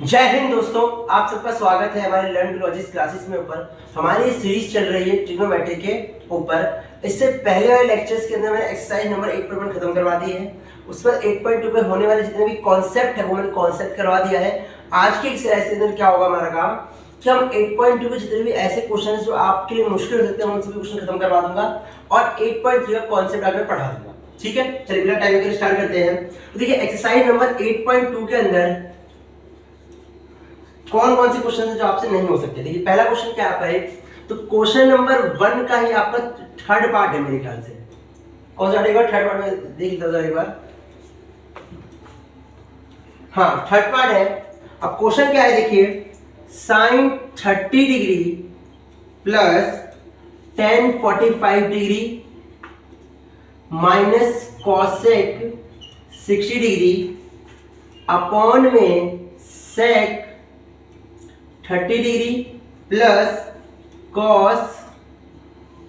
जय हिंद दोस्तों, आप सबका स्वागत है हमारे लर्न टू लॉजिक्स क्लासेस में। ऊपर हमारी सीरीज चल रही है ट्रिग्नोमेट्री के ऊपर। इससे पहले वाले लेक्चर्स के अंदर मैंने एक्सरसाइज नंबर 8.1 खत्म करवा दी है। उस पर 8.2 पे होने वाले जितने भी कॉन्सेप्ट है वो मैंने कॉन्सेप्ट करवा दिया है। आज की एक्सरसाइज के अंदर क्या होगा हमारा काम कि हम 8.2 के जितने भी ऐसे क्वेश्चन हैं जो आपके लिए मुश्किल हो सकते हैं उन सभी क्वेश्चन खत्म करवा दूंगा और 8.3 का कॉन्सेप्ट आपको पढ़ा दूंगा। ठीक है, चलिए बिना टाइम वेस्ट स्टार्ट करते हैं। तो देखिए एक्सरसाइज नंबर 8.2 के अंदर कौन कौन से क्वेश्चन है जो आपसे नहीं हो सकते। देखिए पहला क्वेश्चन क्या आपका है, तो क्वेश्चन नंबर 1 का ही आपका थर्ड पार्ट है मेरे ख्याल से। कौन सा एक थर्ड पार्ट में देख लीजिए एक बार। हाँ, थर्ड पार्ट है। अब क्वेश्चन क्या है देखिए, sin 30 degree plus tan 45 degree minus cosec 60 degree upon में sec 30 degree plus cos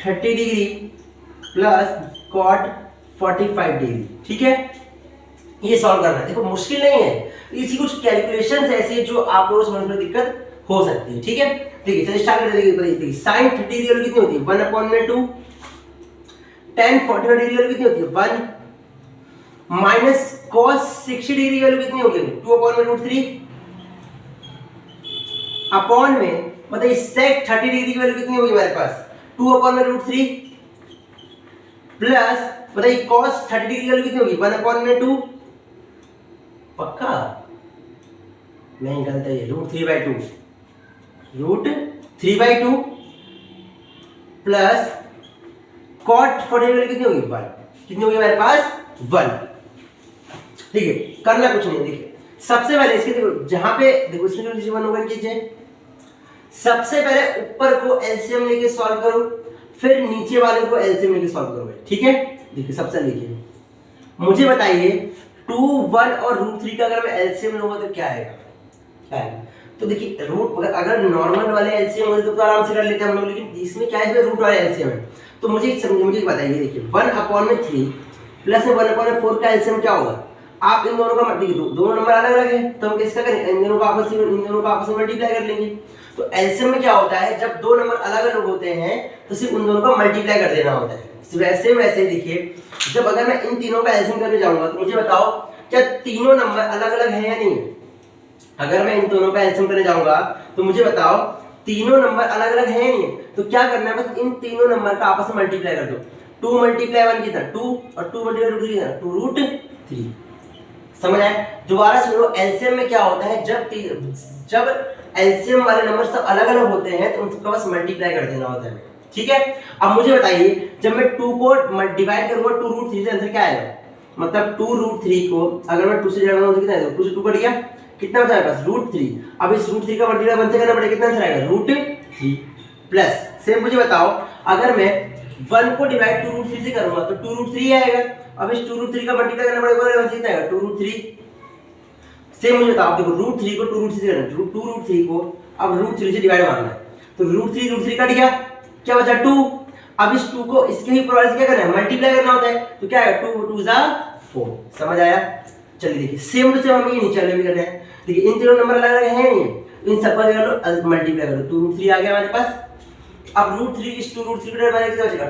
30 degree plus cot 45 degree. ठीक है, ये सॉल्व करना है। देखो मुश्किल नहीं है, इसी कुछ कैलकुलेशंस ऐसी है जो आप लोगों को समझने में दिक्कत हो सकती है। ठीक है, देखिए चलिए स्टार्ट करते हैं। देखिए sin 30 डिग्री वाली कितनी होती है 1 अपॉन में 2, tan 45 डिग्री वाली कितनी होती है 1 माइनस cos 60 डिग्री वाली कितनी होगी 2 अपॉन में √3 अपॉन में मतलब sec 30 डिग्री की वैल्यू कितनी होगी हमारे पास 2 अपॉन में √3 प्लस बताइए cos 30 डिग्री की वैल्यू कितनी होगी 1 अपॉन में 2। पक्का नहीं गलत है, √3/2 √3/2 प्लस cot 40 की वैल्यू कितनी होगी 1, कितनी होगी हमारे पास 1। ठीक है, करना कुछ नहीं। देखिए सबसे पहले इसके देखो जहां पे देखो इसमें जो नीचे 1 होगा कीजिए, सबसे पहले ऊपर को एलसीएम लेके सॉल्व करो, फिर नीचे वाले को एलसीएम लेके सॉल्व करो। ठीक है, देखिए सबसे देखिए मुझे बताइए 2, 1 और √3 का अगर मैं एलसीएम लूंगा तो क्या आएगा, क्या आएगा। तो देखिए रूट अगर नॉर्मल वाले एलसीएम होते तो आराम से कर लेते हम लोग, लेकिन इसमें क्या है इसमें रूट वाले एलसीएम है। तो मुझे बताइए देखिए 1 अपॉन में 3 प्लस 1 अपॉन में 4 का एलसीएम क्या होगा। आप इन दोनों का देखिए दोनों नंबर अलग अलग है तो हम किसका करें, इन दोनों का आपस में मल्टीप्लाई कर लेंगे। तो एलसीएम में क्या होता है जब दो नंबर अलग अलग होते हैं तो सिर्फ उन दोनों का मल्टीप्लाई कर देना होता है। वैसे देखिए जब अगर मैं इन तीनों का एलसीएम करने जाऊंगा तो मुझे बताओ क्या तीनों नंबर अलग अलग है या नहीं है। अगर मैं इन दोनों का एलसीएम करने जाऊंगा तो मुझे बताओ तीनों नंबर अलग अलग है या नहीं है। तो क्या करना है, बस इन तीनों नंबर का आपस में मल्टीप्लाई कर दो। 2 × 1 कितना 2 और 2 × √3 कितना 2√3। समझ आया। दोबारा सुनो, एलसीएम में क्या होता है जब एलसीएम वाले नंबर सब अलग अलग होते हैं तो उनका बस मल्टीप्लाई कर देना होता है। ठीक है, अब मुझे बताइए जब मैं 2 को डिवाइड करूंगा 2√3 से आंसर क्या आएगा, मतलब 2√3 को अगर मैं 2 से डिवाइड करूंगा तो कितना आएगा, 2 से 2 कट गया, कितना बचा मेरे पास √3। अब इस √3 का मल्टीप्लाई 1 से करना पड़ेगा, कितना आंसर आएगा √3 प्लस सेम मुझे बताओ अगर मैं 1 को डिवाइड 2√3 से करूंगा तो 2√3 आएगा। अब इस 2√3 का मल्टीप्लाई करना पड़ेगा, कितना आएगा 2√3। सेम मुझे बताओ देखो √3 को 2√3 से करना, 2√3 को अब √3 से डिवाइड मारना है तो √3 कट गया, क्या बचा 2। अब इस 2 को इसके ही प्रोडक्ट से क्या करना है मल्टीप्लाई करना होता है तो क्या आएगा 2 × 2 = 4। समझ आया। चलिए देखिए सेम टू सेम हम ये नीचे वाले भी कर रहे हैं। देखिए इन तीनों नंबर अलग अलग है नहीं, इन सबका कर लो मल्टीप्लाई करो, 2√3 आ गया हमारे पास। अब √3 इस 2√3 को डिवाइड कितना बचेगा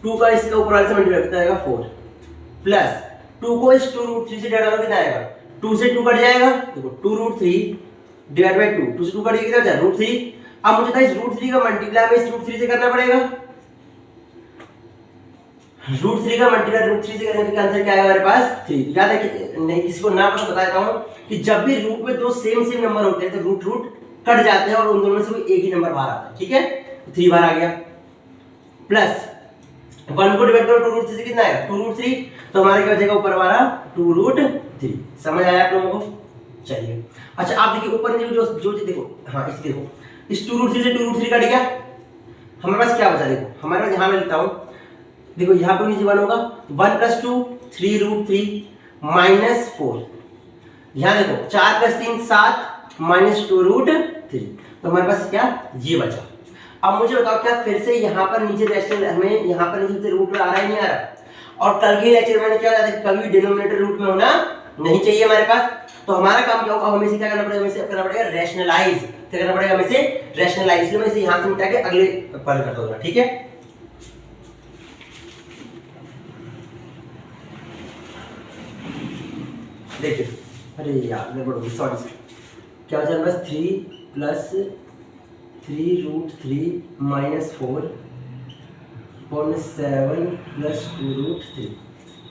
2 का इसका ऊपर वाले से मल्टीप्लाई कितना आएगा 4 प्लस 2 को इस 2√3 से डिवाइड करो कितना आएगा 2 से 2 कट जाएगा। देखो 2√3 डिवाइड बाय 2, 2 से 2 कट गया कितना बचा √3। अब मुझे इस √3 का मल्टीप्लाई में इस √3 से करना पड़ेगा, √3 का मल्टीप्लाई √3 से करने का आंसर क्या आएगा हमारे पास 3। याद है कि नहीं, किसी को ना पता बता देता हूं कि जब भी रूट में दो सेम नंबर होते हैं तो रूट कट जाते हैं और उन दोनों में से कोई एक ही नंबर बाहर आता है। ठीक है, 3 बार आ गया प्लस 1 को डिवाइड करो 2√3 से कितना आएगा 2√3, तो हमारे क्या बचेगा ऊपर हमारा 2√3। समझ आया आप लोगों को। चलिए अच्छा आप देखिए ऊपर जो देखो, हाँ इस देखो इस 2√3 से 2√3 कट गया, हमारे पास क्या बचा देखो, हमारे पास यहां मैं लिखता हूं देखो यहाँ पे नीचे 1 होगा 1 + 2 3√3 - 4। यहाँ देखो 4 + 3 7 - 2√3, तो हमारे पास क्या ये बचा। अब मुझे बताओ क्या फिर से यहाँ पर नीचे रेशनल हमें यहाँ पर नीचे रूट आ रहा है नहीं आ रहा। और कल के लेक्चर में मैंने क्या बताया था, कभी डिनोमिनेटर रूट में होना नहीं चाहिए हमारे पास। तो हमारा काम क्या होगा, हमें इसे क्या करना पड़ेगा, हमें इसे करना पड़ेगा रैशनलाइज, क्या करना पड़ेगा हमें इसे रैशनलाइज। इसलिए मैं इसे यहां से मिटा के अगले पढ़ करता हूं, ठीक है। देखिए, अरे यार मैं बोलूंगी सॉरी, क्या बचा बस 3 प्लस 3√3 माइनस 4 अपॉन 7 प्लस 2√3।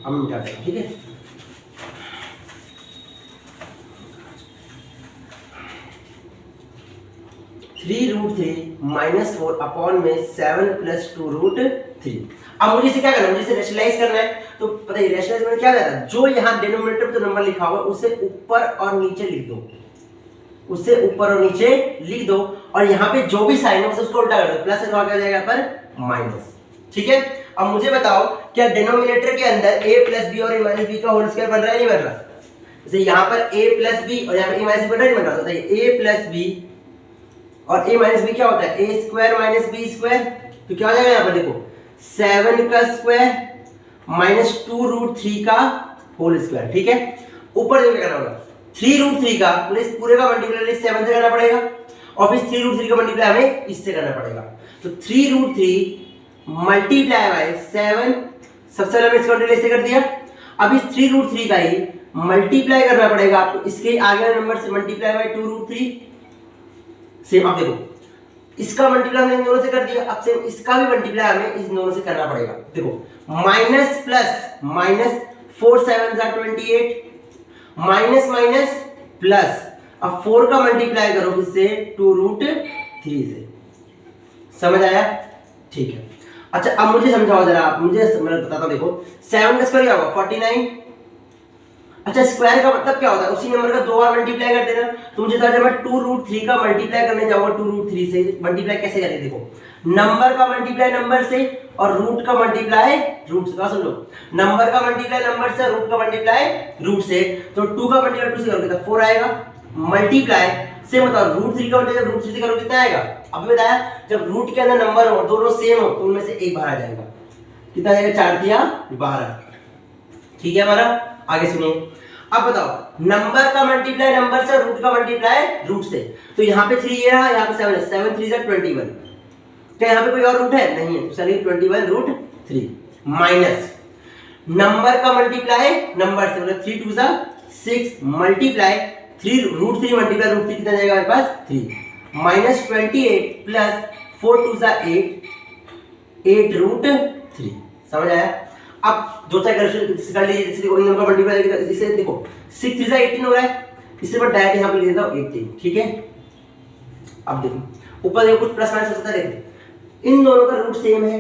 अब मिटा दें, ठीक है। Three root three minus 4 upon में 7 प्लस 2√3। अब मुझे इसे क्या करना है, मुझे इसे रैशनलाइज करना है। तो पता है रैशनलाइज में क्या करना है, जो यहाँ डिनोमिनेटर पे जो नंबर लिखा हुआ है उसे ऊपर और नीचे लिख दो, उसे ऊपर और नीचे लिख दो, और यहाँ पे जो भी साइन है उसको उल्टा कर दो, प्लस है तो आगे आ जाएगा पर माइनस, ठीक है। अब मुझे बताओ क्या डिनोमिनेटर के अंदर a प्लस बी और a माइनस बी का होल स्क्वायर बन रहा है नहीं बन रहा। जैसे यहाँ पर a प्लस बी और यहाँ पर a माइनस बी बन रहा है नहीं बन रहा। बताइए a प्लस बी और a माइनस बी क्या होता है, a square minus b square. तो क्या हो जाएगा यहाँ पर देखो 7 का स्क्वायर माइनस 2√3 का होल स्क्वायर, ठीक है। ऊपर जो क्या करना होगा 3√3 का पूरे का मल्टीप्लाई 7 से करना पड़ेगा, और फिर 3√3 का मल्टीप्लाई हमें इससे करना पड़ेगा। तो 3√3 मल्टीप्लाई बाय 7, सबसे पहले हमने इसका मल्टीप्लाई से कर दिया। अब इस 3√3 का ही मल्टीप्लाई करना पड़ेगा आपको इसके आगे वाले नंबर से, मल्टीप्लाई बाय 2√3। सेम अब देखो इसका मल्टीप्लाई हमने इन दोनों से कर दिया, अब सेम इसका भी मल्टीप्लाई हमें इस दोनों से करना पड़ेगा। देखो minus plus minus 4 7 28 minus minus plus, अब 4 का मल्टीप्लाई करो किससे 2√3 से। समझ आया, ठीक है। अच्छा अब मुझे समझाओ जरा आप, मुझे मैं बताता हूं। देखो 7 का स्क्वायर क्या होगा 49। अच्छा स्क्वायर का मतलब क्या होता है, उसी नंबर का 2 बार मल्टीप्लाई कर देना। तो मुझे था जब मैं 2√3 का मल्टीप्लाई करने जाऊंगा 2√3 से, मल्टीप्लाई कैसे करें, देखो नंबर का मल्टीप्लाई नंबर से और रूट का मल्टीप्लाई रूट से। सुन लो, नंबर का मल्टीप्लाई नंबर से, रूट का मल्टीप्लाई रूट से। तो 2 का मल्टीप्लाई 2 से करोगे तो 4 आएगा, मल्टीप्लाई से मतलब √3 का मल्टीप्लाई √3 से करोगे कितना आएगा। अभी बताया जब रूट के अंदर नंबर हो दोनों सेम हो तो उनमें से एक बाहर आ जाएगा, कितना आएगा 4 दिया 12, ठीक है हमारा। आगे सुनिए, अब बताओ नंबर का मल्टीप्लाई नंबर से, रूट का मल्टीप्लाई रूट से। तो यहाँ पे 3 है, यहाँ पे 7 है, 7 3 जा 21। क्या यहाँ पे कोई और रूट है, नहीं है, तो चलिए 21√3 माइनस नंबर का मल्टीप्लाई नंबर से, मतलब 3 2 जा 6 मल्टीप्लाई 3√3 मल्टीप्लाई √3 कितना जाएगा हमारे पास 3 माइनस 28 प्लस 4 2 जा 8√3। समझ आया। अब दो चार कैलकुलेशन कर लीजिए, जैसे देखो इन दोनों का मल्टीप्लाई करेंगे तो इसे देखो 6 3 जा 18 हो रहा है, इससे मैं डायरेक्ट यहां पे लिख देता हूं 18, ठीक है। अब देखो ऊपर देखो कुछ प्लस माइनस हो सकता है, देखो इन दोनों का रूट सेम है,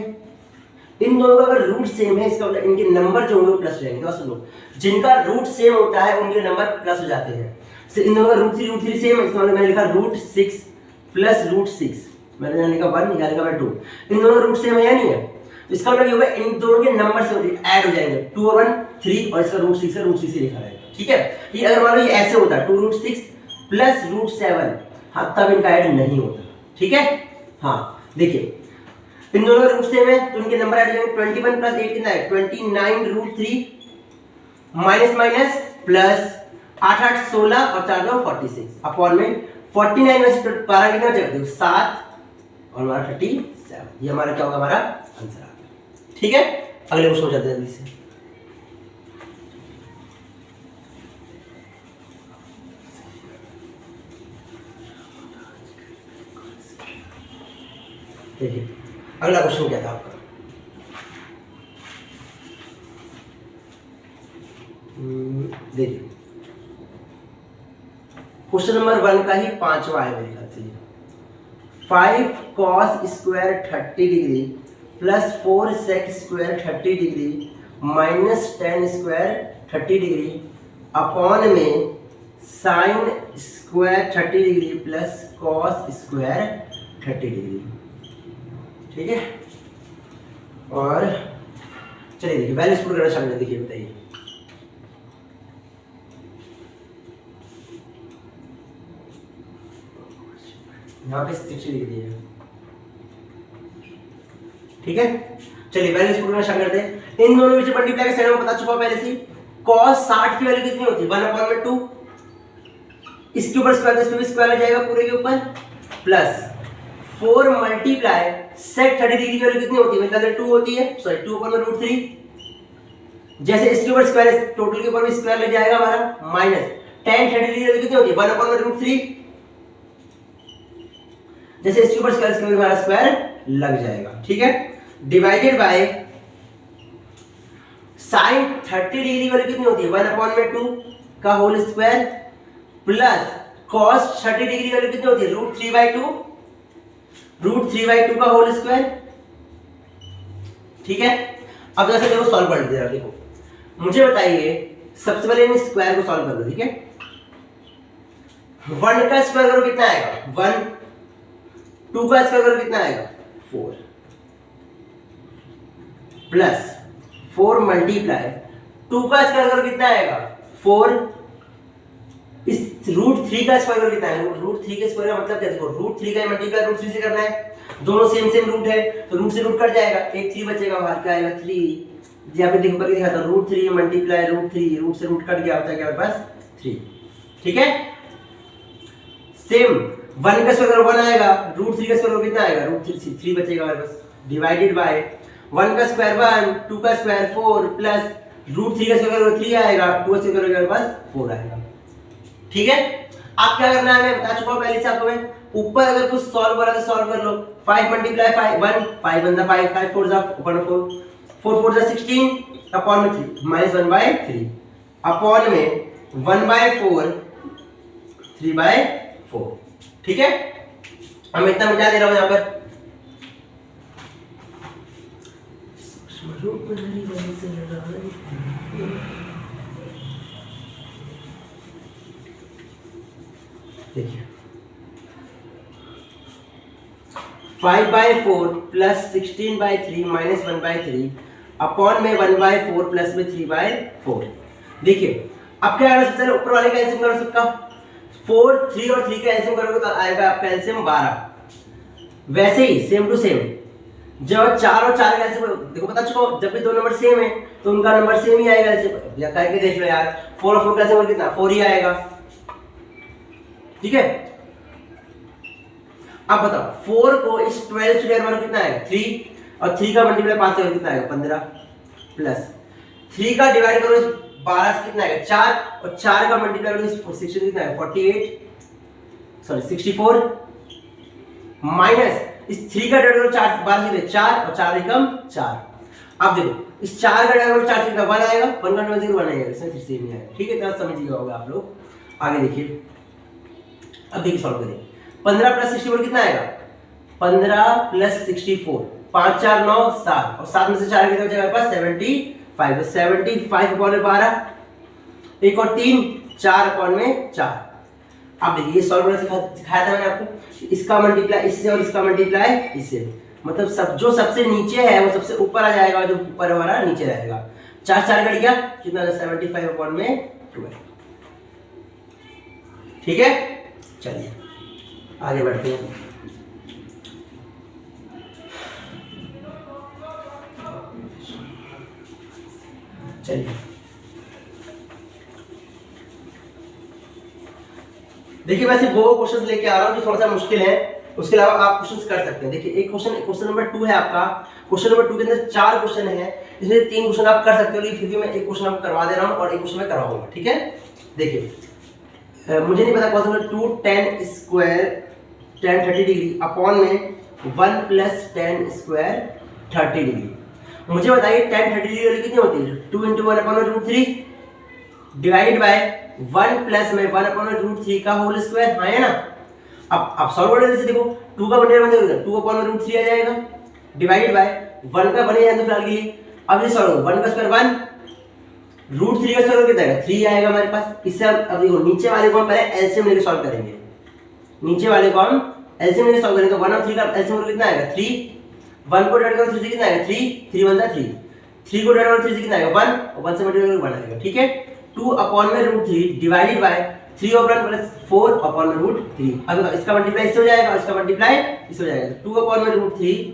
इन दोनों का अगर रूट सेम है इसका मतलब इनके नंबर जो होंगे वो प्लस हो जाएंगे। तो सुनो, जिनका रूट सेम होता है उनके नंबर प्लस हो जाते हैं। से इन दोनों का √3 सेम है, इसका मतलब मैंने लिखा √6 प्लस √6, मैंने यहां लिखा 1 यहां लिखा 2। इन दोनों का रूट सेम है या नहीं है, तो इसका मतलब ये होगा इन दोनों के नंबर से ऐड हो जाएंगे, 2 और 1 3 और इसका √6 है, √6 से लिखा रहेगा, ठीक है। ये अगर मान लो ये ऐसे होता है 2√6 प्लस √7, हाँ तब इनका ऐड नहीं होता, ठीक है। हाँ देखिए इन दोनों का रूट सेम है तो इनके नंबर ऐड हो जाएंगे। 21 प्लस 8 कितना है 29√3 माइनस माइनस प्लस 8 8 16 और 4 2 46 अपॉन में 49 में से 12 कितना जब देखो 7 और हमारा 37। ये हमारा क्या होगा, हमारा आंसर आ गया, ठीक है। अगले क्वेश्चन हो जाते हैं जल्दी से। देखिए अगला क्वेश्चन क्या था आपका, देखिए क्वेश्चन नंबर 1 का ही 5वां है मेरे ख्याल से। 5 cos square 30 degree plus 4 sec square 30 degree minus 10 square 30 degree upon में sine square 30 degree plus cos square 30 degree, ठीक है। और चलिए देखिए वैल्यूज पुट करना शामिल है, देखिए बताइए यहाँ पे 60 लिख दिया, ठीक है। चलिए वैल्यूज पुट करना शामिल करते हैं। इन दोनों में से मल्टीप्लाई का साइन मैं बता चुका हूं पहले से। cos 60 की वैल्यू कितनी होती है 1/2, इसके ऊपर स्क्वायर, इसमें भी स्क्वायर आ जाएगा पूरे के ऊपर, प्लस 4 मल्टीप्लाई sec 30 डिग्री की वैल्यू कितनी होती है मतलब 2 होती है, सॉरी 2/√3। जैसे इसके ऊपर स्क्वायर है टोटल के ऊपर भी स्क्वायर लग जाएगा हमारा, माइनस tan 30 डिग्री की वैल्यू कितनी होती है 1/√3। जैसे इसके ऊपर स्क्वायर, इसके ऊपर हमारा स्क्वायर लग जाएगा, ठीक है। डिवाइडेड बाय sin 30 डिग्री की वैल्यू कितनी होती है 1/2 का whole square, plus cos 30 degree की वैल्यू कितनी होती है √3/2 का होल स्क्वायर, ठीक है। अब जैसे देखो सॉल्व कर दीजिए, देखो मुझे बताइए सबसे पहले इन स्क्वायर को सॉल्व कर लो, ठीक है। 1 का स्क्वायर करो कितना आएगा 1, 2 का स्क्वायर करो कितना आएगा 4, प्लस 4 मल्टीप्लाई 2 का स्क्वायर करो कितना आएगा 4, इस √3 का स्क्वायर करो कितना है √3 के स्क्वायर का मतलब क्या, देखो √3 का मल्टीप्लाई √3 से करना है, दोनों सेम रूट है तो रूट से रूट कट जाएगा, एक 3 बचेगा, बाहर क्या आएगा 3। यहाँ पे देखो करके दिखाता हूं √3 मल्टीप्लाई √3, रूट से रूट कट गया, होता है क्या पास 3, ठीक है। सेम 1 का स्क्वायर करो 1 आएगा, √3 का स्क्वायर करो कितना आएगा √3 बचेगा हमारे पास, डिवाइडेड बाय 1 का स्क्वायर 1, 2 का स्क्वायर 4, प्लस √3 का स्क्वायर करो 3 आएगा, 2 का स्क्वायर करो हमारे पास 4 आएगा, ठीक है। आप क्या करना है मैं बता चुका हूं पहले से आपको, मैं ऊपर अगर कुछ सॉल्व करा तो सॉल्व कर लो। 5 मल्टीप्लाई 5 1, 5 1 5, 5 4 जा 4 4 4 जा 16 अपॉन में 3 माइनस 1/3 अपॉन में 1/4 3/4, ठीक है। अब मैं इतना मिटा दे रहा हूं यहां पर, देखिए 5/4 प्लस 16/3 माइनस 1/3 अपॉन में 1/4 प्लस में 3/4। देखिए अब क्या करना सबसे ऊपर वाले का एलसीएम करो सबका, 4 3 और 3 का एलसीएम करोगे तो आएगा आपका एलसीएम 12। वैसे ही सेम टू सेम जब 4 और 4 का एलसीएम देखो बता चुका हूं, जब भी दो नंबर सेम है तो उनका नंबर सेम ही आएगा एलसीएम, या करके देख लो यार, 4 और 4 का एलसीएम कितना 4 ही आएगा, ठीक है। अब बताओ 4 को इस 12 से डिवाइड करो कितना आएगा 3, और 3 का मल्टीप्लाई 5 से कितना आएगा 15, प्लस 3 का डिवाइड करो इस 12 से कितना आएगा 4, और 4 का मल्टीप्लाई करो इस 16 से कितना आएगा 64, माइनस इस 3 का डिवाइड करो 4 से 12 से 4, और 4 एकम 4। अब देखो इस 4 का डिवाइड करो 4 से कितना 1 आएगा, 1 का डिवाइड 1 आएगा, इसमें फिर सेम ही आएगा, ठीक है। इतना समझिएगा होगा आप लोग। आगे देखिए, अब देखिए सॉल्व करें, 15 प्लस 64 कितना आएगा 15 प्लस 64, 5 4 9 7, और 7 में से 4 कितना बचेगा हमारे पास 75, तो 75 अपॉन में 12, एक और 3 4 अपॉन में 4। अब देखिए ये सॉल्व करना सिखाया था मैंने आपको, इसका मल्टीप्लाई इससे और इसका मल्टीप्लाई इससे, मतलब सब जो सबसे नीचे है वो सबसे ऊपर आ जाएगा, जो ऊपर वाला नीचे रहेगा। 4 4 कट गया कितना 75 अपॉन में 12, ठीक है। चलिए आगे बढ़ते हैं। चलिए देखिए वैसे वो क्वेश्चंस लेके आ रहा हूं जो थोड़ा सा मुश्किल है, उसके अलावा आप क्वेश्चंस कर सकते हैं। देखिए एक क्वेश्चन नंबर 2 है आपका, क्वेश्चन नंबर 2 के अंदर 4 क्वेश्चन है, इसमें 3 क्वेश्चन आप कर सकते हो, लेकिन फिर भी मैं एक क्वेश्चन आपको करवा दे रहा हूं और एक क्वेश्चन मैं करवाऊंगा, ठीक है। देखिए मुझे नहीं पता कौन सा 2 tan square tan 30 degree upon में 1 प्लस tan स्क्वायर 30 डिग्री। मुझे बताइए tan 30 डिग्री कितनी होती है 2 × 1 अपॉन √3 डिवाइड बाय 1 प्लस में 1 अपॉन √3 का होल स्क्वायर, हाँ है ना। अब सॉल्व करने से देखो 2 का मल्टीप्लाई 2 अपॉन √3 आ जाएगा, डिवाइड बाय 1 का बने तो फिलहाल के लिए। अब ये सॉल्व 1 का स्क्वायर 1, √3 का स्क्वायर कितना आएगा 3 आएगा हमारे पास। इससे अब देखो नीचे वाले को हम पहले एलसीएम लेके सॉल्व करेंगे, नीचे वाले को हम एलसीएम लेके सॉल्व करेंगे तो 1 और 3 का एलसीएम कितना आएगा 3, 1 को डिवाइड करो 3 से कितना आएगा 3, 3 1 3, 3 को डिवाइड करो 3 से कितना आएगा 1, और 1 से मल्टीप्लाई करो 1 आएगा, ठीक है। 2 अपॉन में √3 डिवाइडेड बाय 3 और 1 प्लस 4 अपॉन में √3। अब इसका मल्टीप्लाई इससे हो जाएगा और इसका मल्टीप्लाई इससे हो जाएगा, 2 अपॉन में √3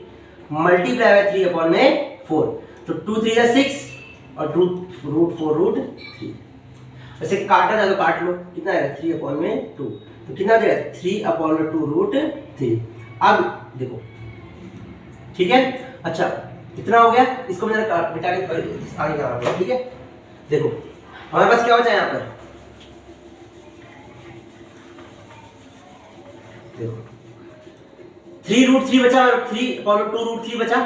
मल्टीप्लाई बाय 3 अपॉन में 4। तो 2 3 जा 6 और √4√3। वैसे काटा जाए तो काट लो, कितना है 3/2, तो कितना हो जाएगा 3/2√3। अब देखो ठीक है, अच्छा इतना हो गया, इसको मैंने मिटा के आगे जाना पड़ेगा। ठीक है, देखो हमारे पास क्या बचा यहाँ पर, देखो 3√3 बचा और 3/2√3 बचा।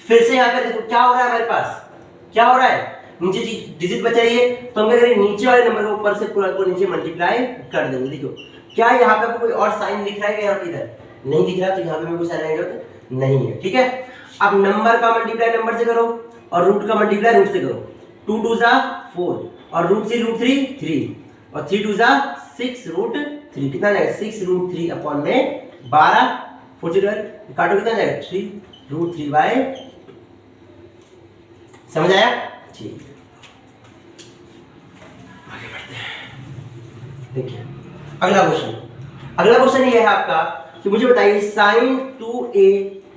फिर से यहाँ पे देखो क्या हो रहा है हमारे पास, क्या हो रहा है, नीचे डिजिट बचा है, तो हम क्या करेंगे नीचे वाले नंबर को ऊपर से पूरा को नीचे मल्टीप्लाई कर देंगे। देखो क्या यहाँ पे कोई और साइन दिख रहा है क्या, यहाँ पे इधर नहीं दिख रहा, तो यहाँ पे कोई साइन आएगा नहीं है। ठीक है, अब नंबर का मल्टीप्लाई नंबर से करो और रूट का मल्टीप्लाई रूट से करो। 2 2 जा 4 और √3 3 और 3 2 जा 6√3, कितना जाएगा 6√3/12। 42 काटो कितना जाएगा 3√3/, समझ आया? ठीक, आगे बढ़ते हैं। देखिए अगला क्वेश्चन ये है आपका कि मुझे बताइए sin 2a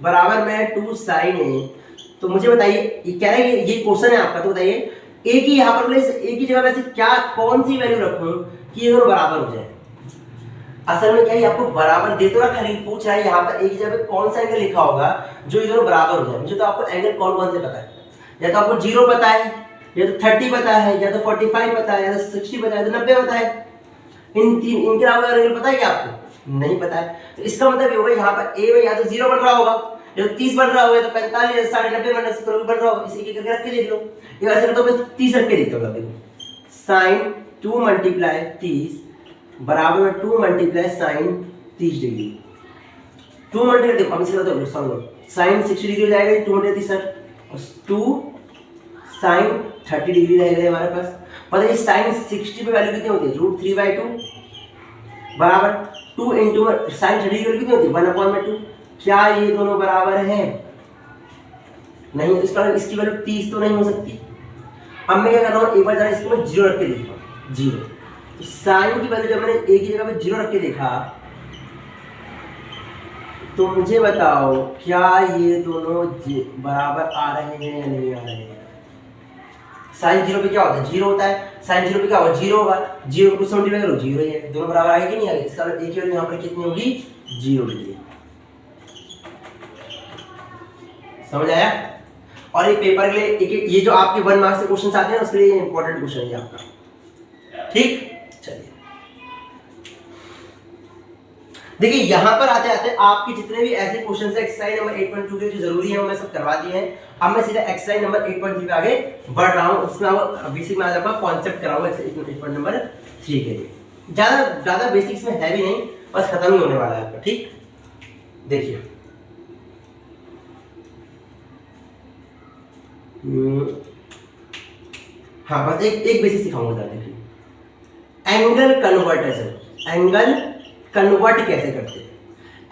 बराबर में 2 sin a। तो मुझे बताइए, ये कह रहा है ये क्वेश्चन है आपका, तो बताइए a की यहाँ पर प्लेस a की जगह वैसे क्या कौन सी वैल्यू रखूं कि ये दोनों बराबर हो जाए। असल में क्या है, आपको बराबर दे तो रहा, खाली पूछ रहा है यहाँ पर एक ही जगह कौन सा एंगल लिखा होगा जो ये दोनों बराबर हो जाए। मुझे तो आपको एंगल कौन कौन से पता है, या तो आपको 0 पता है, या तो 30 पता है, या तो 45 पता है, या तो 60 पता है, तो 90 पता है। इनके अलावा एंगल पता है क्या आपको? नहीं पता है। तो इसका मतलब ये होगा यहाँ पर a में या तो 0 बन रहा होगा, या तो 30 बन रहा होगा, या तो 45 या 90 बन रहा होगा। इसी करके रख के देख लो, ये वैसे तो मैं 30 रख के देखता हूँ। देखो sin 2 × 30 बराबर में 2 × sin 30 डिग्री। 2 मल्टीप्लाई देखो, अब इसे बताओ समझो, sin 60 डिग्री हो जाएगा 2 × 30 और 2 sin 30 डिग्री रहेगा हमारे पास। पता है sin 60 पे वैल्यू कितनी होती है, √3/2 बराबर 2 × sin 30 की वैल्यू कितनी होती है 1/2। क्या ये दोनों बराबर हैं? नहीं, इसकी वैल्यू 30 तो नहीं हो सकती। अब मैं क्या कर रहा हूँ, एक बार जरा इसको मैं 0 रख के देखता हूँ। 0 तो sin की वैल्यू जब मैंने a की जगह पे 0 रख के देखा, तो मुझे बताओ क्या ये दोनों बराबर आ रहे हैं या नहीं आ रहे हैं। sin 0 पे क्या होता है 0 होता है, sin 0 पे क्या होगा 0 होगा, 0 को 70 करो 0 ही है, दोनों बराबर आएगी नहीं आएगी। इसका मतलब एक वैल्यू यहाँ पर कितनी होगी 0 डिग्री। समझ आया? और ये पेपर के लिए ये जो आपके 1 मार्क्स के क्वेश्चन आते हैं उसके लिए इंपॉर्टेंट क्वेश्चन है आपका। ठीक, चलिए देखिए यहां पर आते आते आपके जितने भी ऐसे क्वेश्चन है एक्सरसाइज नंबर 8.2 के जो जरूरी है वो मैं सब करवा दिए हैं। अब मैं सीधा एक्सरसाइज नंबर 8.3 पे आगे बढ़ रहा हूं, उसमें बेसिक में आज आपका कांसेप्ट कराऊंगा एक्सरसाइज 8.3 के लिए। ज्यादा बेसिक्स में है भी नहीं, बस खत्म ही होने वाला है आपका। ठीक, देखिए हाँ बस एक बेसिक सिखाऊंगा। देखिए एंगल कन्वर्ट कैसे करते हैं।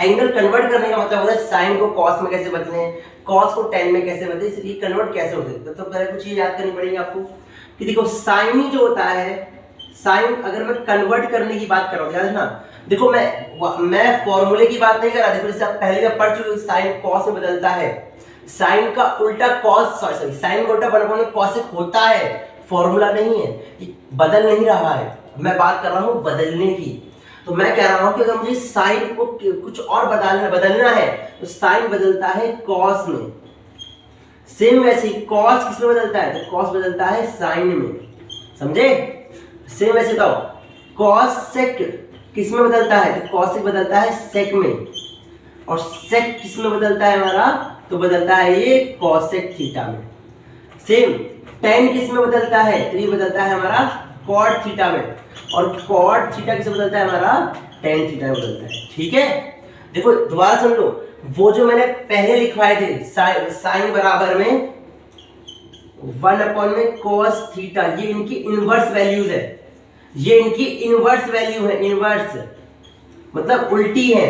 एंगल कन्वर्ट करने का मतलब होता है साइन को कॉस में कैसे बदले, कॉस को टेन में कैसे बदले, इसलिए कन्वर्ट कैसे होते हैं। तो पहले कुछ चीज याद करनी पड़ेगी आपको कि देखो साइन ही जो होता है, साइन अगर मैं कन्वर्ट करने की बात कर रहा हूँ, याद है ना। देखो मैं फॉर्मूले की बात नहीं कर रहा। देखो जैसे आप पहले भी पढ़ चुके, साइन कॉस में बदलता है, साइन का उल्टा कॉस, सॉरी साइन का उल्टा बराबर कॉसेक होता है, फॉर्मूला नहीं है, बदल नहीं रहा है। मैं बात कर रहा हूँ बदलने की। तो मैं कह रहा हूं कि अगर मुझे साइन को कुछ और बदलना है तो साइन बदलता है कॉस में। सेम वैसे ही कॉस किस में बदलता है, तो कॉस बदलता है साइन में, समझे। सेम वैसे बताओ कॉस सेक किस में बदलता है, तो कॉस सेक बदलता है सेक में। और सेक किस में बदलता है हमारा, तो बदलता है ये कॉस सेक थीटा में। सेम टेन किस में बदलता है, तो ये बदलता है हमारा कॉट थीटा में। और कॉट थीटा किसे बदलता है हमारा, टेन थीटा में बदलता है। ठीक है, देखो दोबारा सुन लो, वो जो मैंने पहले लिखवाए थे साइन बराबर में 1 में cos थीटा, ये इनकी इनवर्स वैल्यूज है, ये इनकी इनवर्स वैल्यू है, इनवर्स मतलब उल्टी है,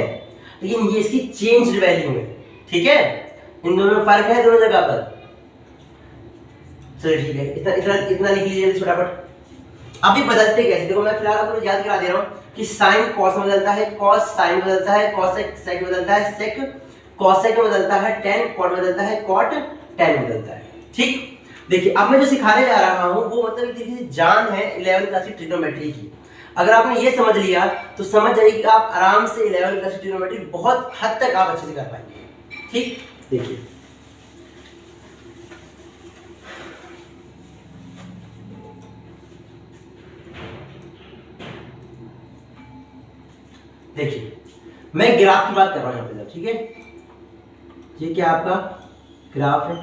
लेकिन ये इसकी चेंज्ड वैल्यू है। ठीक है, इन दोनों में फर्क है दोनों जगह पर। चलिए ठीक है, इतना लिख लीजिए फटाफट। अभी बदलते कैसे, देखो मैं फिलहाल आपको याद करा दे रहा हूं कि साइन कॉस में बदलता है, कॉस साइन में बदलता है, कॉसेक सेक में बदलता है, सेक कॉसेक में बदलता है, टेन कॉट में बदलता है, कॉट टेन में बदलता है। ठीक, देखिए अब मैं जो सिखाने जा रहा हूँ वो मतलब एक तरीके से जान है 11th क्लास की ट्रिग्नोमेट्री की। अगर आपने ये समझ लिया तो समझ जाइए कि आप आराम से 11th क्लास की ट्रिग्नोमेट्री बहुत हद तक आप अच्छे से कर पाएंगे। ठीक, देखिए देखिए मैं ग्राफ की बात कर रहा हूं यहाँ पे, ठीक है, ये क्या आपका ग्राफ है।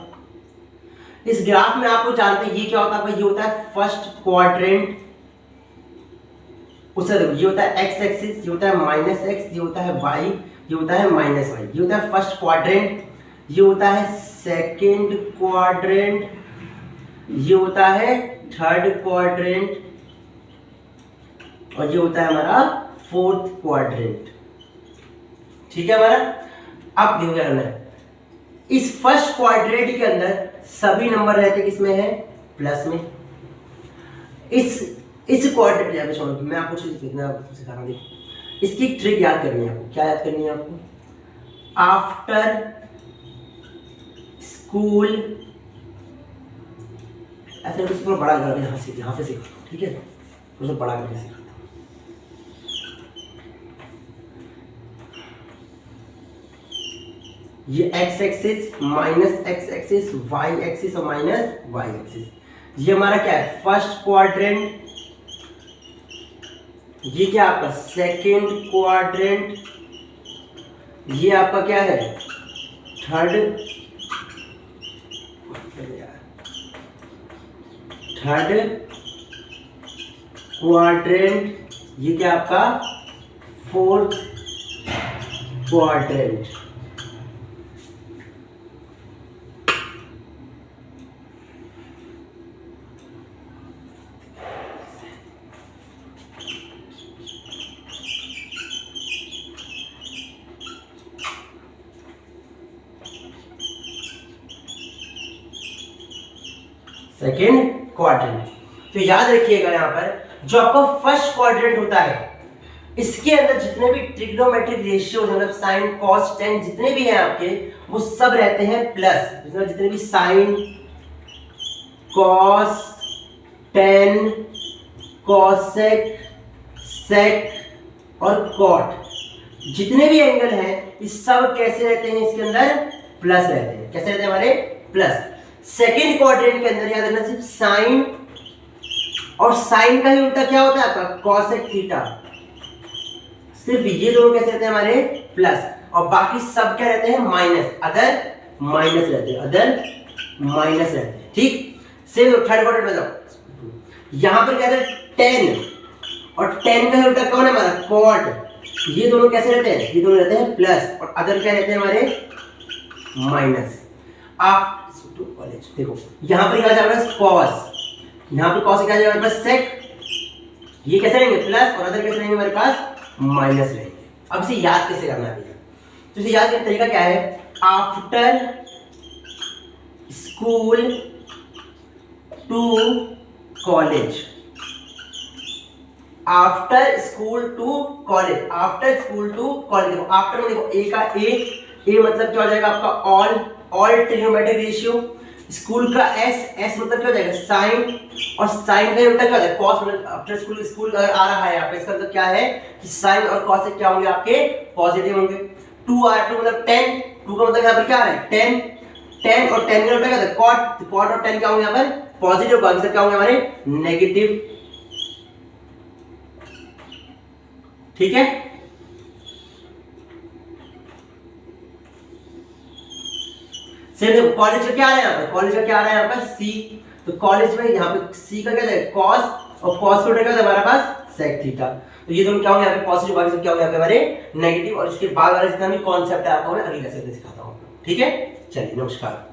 इस ग्राफ में आप लोग जानते हैं ये क्या होता है, ये होता है फर्स्ट क्वाड्रेंट। उससे देखो ये होता है एक्स एक्सिस, ये होता है माइनस एक्स, ये होता है वाई, ये होता है माइनस वाई, ये होता है फर्स्ट क्वाड्रेंट, ये होता है सेकंड क्वाड्रेंट, ये होता है थर्ड क्वाड्रेंट, और ये होता है हमारा फोर्थ क्वाड्रेंट। ठीक है हमारा। अब देखो क्या करना है, इस फर्स्ट क्वाड्रेंट के अंदर सभी नंबर रहते किसमें है, प्लस में। इस क्वाड्रेंट यहाँ पे छोड़ो, मैं आपको सिखा रहा हूँ। इसकी ट्रिक याद करनी है आपको। क्या याद करनी है आपको, आफ्टर स्कूल, ऐसे थोड़ा बड़ा कर यहाँ से सीखो, ठीक है, थोड़ा बड़ा करके सीखो। ये x axis minus x axis, y axis और माइनस वाई एक्सिस, ये हमारा क्या है फर्स्ट क्वाड्रेंट, ये क्या आपका सेकंड क्वाड्रेंट, ये आपका क्या है थर्ड क्वाड्रेंट, ये क्या आपका फोर्थ क्वाड्रेंट। Second quadrant. तो याद रखिएगा यहाँ पर जो आपका फर्स्ट क्वाड्रेंट होता है इसके अंदर जितने भी ट्रिग्नोमेट्रिक रेशियो मतलब साइन कॉस टेन जितने भी हैं आपके वो सब रहते हैं प्लस। जितने भी sine cos tan cosec sec और कॉट जितने भी एंगल हैं ये सब कैसे रहते हैं, इसके अंदर प्लस रहते हैं। कैसे रहते हैं हमारे प्लस। सेकेंड क्वाड्रेंट के अंदर याद रखना सिर्फ साइन, और साइन का ही उल्टा क्या होता है आपका कॉसेक थीटा, सिर्फ ये दोनों कैसे रहते हैं हमारे प्लस, और बाकी सब क्या रहते हैं माइनस, अदर माइनस रहते हैं, अदर माइनस रहते हैं। ठीक, सेम थर्ड क्वाड्रेंट में जाओ, यहां पर क्या रहता है टेन, और टेन का ही उल्टा कौन है हमारा कॉट, ये दोनों कैसे रहते हैं, ये दोनों रहते हैं प्लस, और अदर क्या रहते हैं हमारे माइनस। आप देखो यहां पर क्या जाएगा कॉस, यहां पर कॉस क्या जाएगा हमारे पास सेक, ये कैसे रहेंगे प्लस, और अदर कैसे रहेंगे हमारे पास माइनस रहेंगे। अब इसे याद कैसे करना है, तो इसे याद करने का तरीका क्या है, after school to college, after school to college, after school to college. देखो आफ्टर में देखो ए का ए मतलब क्या हो जाएगा आपका ऑल ट्रिग्नोमेट्रिक रेशियो, स्कूल का एस मतलब क्या हो जाएगा साइन, और साइन का उल्टा क्या हो जाएगा कॉस, मतलब आफ्टर स्कूल अगर आ रहा है यहाँ पे इसका मतलब क्या है कि साइन और कॉस से क्या होंगे आपके पॉजिटिव होंगे। 2 मतलब 10, 2 का मतलब यहाँ पर क्या आ रहा है 10 और 10 का उल्टा क्या होता है कॉट, कॉट और 10 क्या होंगे यहाँ पर पॉजिटिव, बाकी सब क्या होंगे हमारे नेगेटिव। ठीक है, कॉलेज का क्या आ रहा है यहाँ पर, कॉलेज का क्या आ रहा है यहाँ पर सी, तो कॉलेज में यहाँ पे सी का क्या जाएगा कॉस, और कॉस का क्या हमारे पास सेक थीटा। तो ये दोनों क्या होंगे यहाँ पे पॉजिटिव, बाकी सब क्या होंगे यहाँ पे हमारे नेगेटिव। और इसके बाद वाला जितना भी कॉन्सेप्ट है आपको मैं अगली लेक्चर में सिखाता हूँ। ठीक है, चलिए नमस्कार।